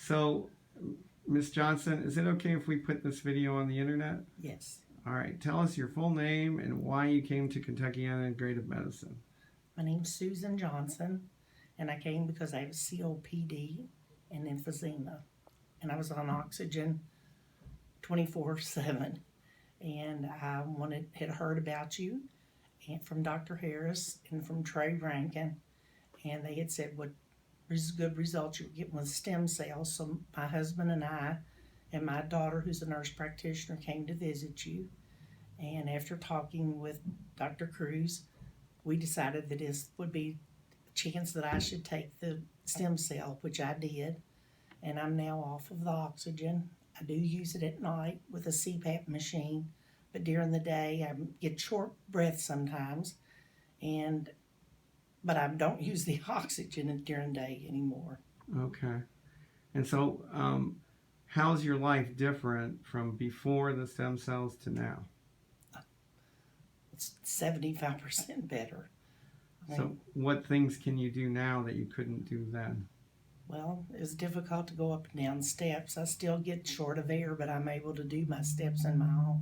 So, Miss Jonson, is it okay if we put this video on the internet? Yes. All right. Tell us your full name and why you came to Kentuckiana Integrative Medicine. My name's Susan Jonson, and I came because I have COPD and emphysema, and I was on oxygen 24/7. And I had heard about you and from Dr. Harris and from Trey Rankin, and they had said what good results you were getting with stem cells. So my husband and I and my daughter, who's a nurse practitioner, came to visit you. And after talking with Dr. Cruz, we decided that this would be a chance that I should take the stem cell, which I did. And I'm now off of the oxygen. I do use it at night with a CPAP machine, but during the day I get short breath sometimes, but I don't use the oxygen during the day anymore. Okay. And so, how's your life different from before the stem cells to now? It's 75% better. So, what things can you do now that you couldn't do then? Well, it's difficult to go up and down steps. I still get short of air, but I'm able to do my steps in my home.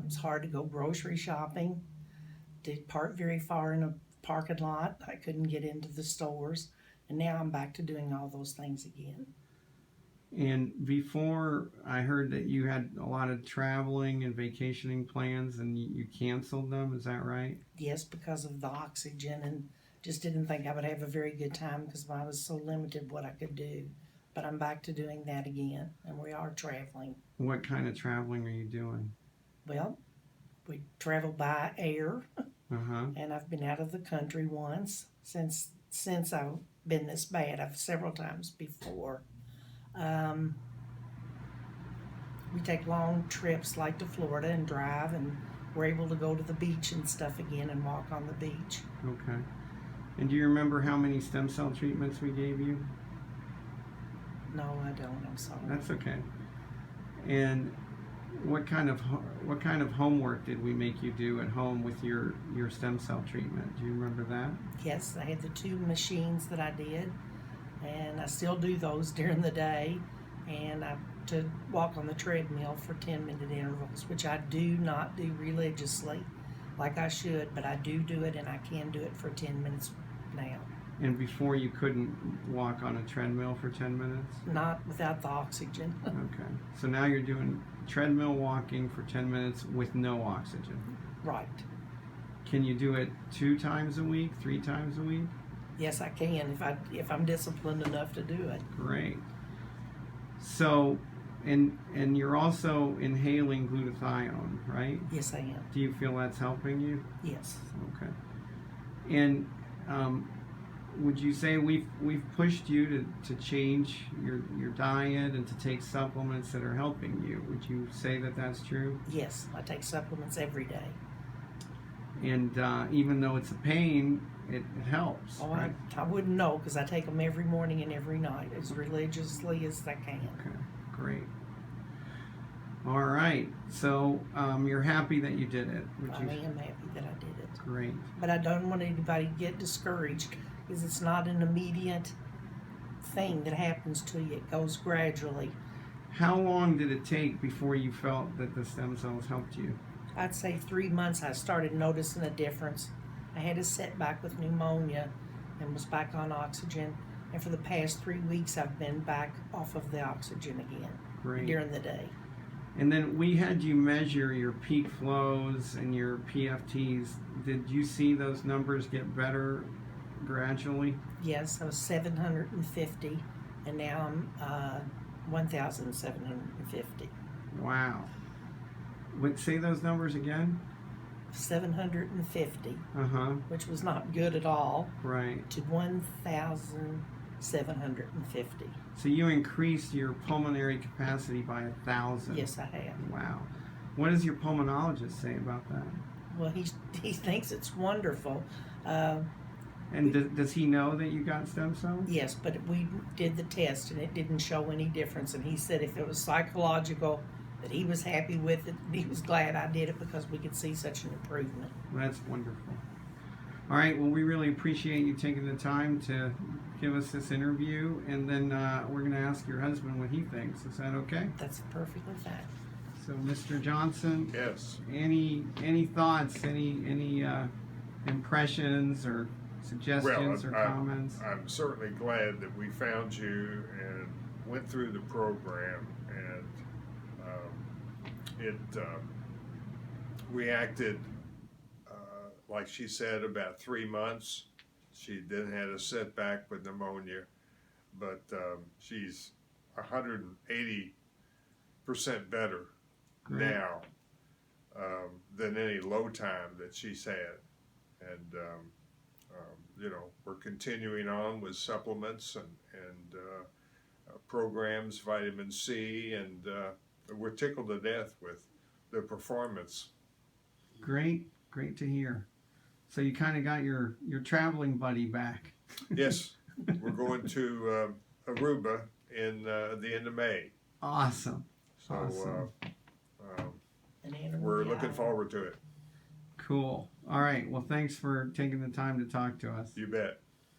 It's hard to go grocery shopping. Did park very far in a parking lot. I couldn't get into the stores. And now I'm back to doing all those things again. And before, I heard that you had a lot of traveling and vacationing plans and you canceled them. Is that right? Yes, because of the oxygen, and just didn't think I would have a very good time because I was so limited what I could do. But I'm back to doing that again, and we are traveling. What kind of traveling are you doing? Well, we travel by air, Uh-huh. and I've been out of the country once since I've been this bad. I've several times before. We take long trips like to Florida and drive, and we're able to go to the beach and stuff again and walk on the beach. Okay. And do you remember how many stem cell treatments we gave you? No, I don't. I'm sorry. That's okay. And what kind of homework did we make you do at home with your stem cell treatment? Do you remember that? Yes, I had the 2 machines that I did, and I still do those during the day, and I to walk on the treadmill for 10-minute intervals, which I do not do religiously like I should, but I do it, and I can do it for 10 minutes now. And before you couldn't walk on a treadmill for 10 minutes? Not without the oxygen. Okay. So now you're doing treadmill walking for 10 minutes with no oxygen. Right. Can you do it 2 times a week, 3 times a week? Yes, I can if I'm disciplined enough to do it. Great. So, and you're also inhaling glutathione, right? Yes, I am. Do you feel that's helping you? Yes. Okay. And would you say we've pushed you to change your diet and to take supplements that are helping you? Would you say that that's true? Yes, I take supplements every day. And even though it's a pain, it helps, Oh, right? I wouldn't know because I take them every morning and every night as religiously as I can. Okay, great. All right. So you're happy that you did it? I am happy that I did it. Great. But I don't want anybody to get discouraged because it's not an immediate thing that happens to you. It goes gradually. How long did it take before you felt that the stem cells helped you? I'd say 3 months I started noticing a difference. I had a setback with pneumonia and was back on oxygen. And for the past 3 weeks, I've been back off of the oxygen again. Great. During the day. And then we had you measure your peak flows and your PFTs. Did you see those numbers get better gradually? Yes, I was 750, and now I'm 1,750. Wow. Say those numbers again? 750, Uh-huh. which was not good at all, Right. to 1,750. So you increased your pulmonary capacity by 1,000. Yes, I have. Wow. What does your pulmonologist say about that? Well, he thinks it's wonderful. And does he know that you got stem cells? Yes, but we did the test, and it didn't show any difference. And he said if it was psychological, that he was happy with it, and he was glad I did it because we could see such an improvement. That's wonderful. All right, well, we really appreciate you taking the time to give us this interview, and then we're going to ask your husband what he thinks. Is that okay? That's perfectly fine. So, Mr. Jonson, Yes. any thoughts, any impressions or suggestions or comments? I'm certainly glad that we found you and went through the program, and we acted, like she said, about 3 months. She then had a setback with pneumonia, but she's 180% better Great. now than any low time that she's had. And you know, we're continuing on with supplements and programs, vitamin C, and we're tickled to death with the performance. Great to hear. So you kind of got your traveling buddy back. Yes, we're going to Aruba in the end of May. Awesome. So Awesome. And Anna will we're be looking out. forward to it. Cool. All right. Well, thanks for taking the time to talk to us. You bet.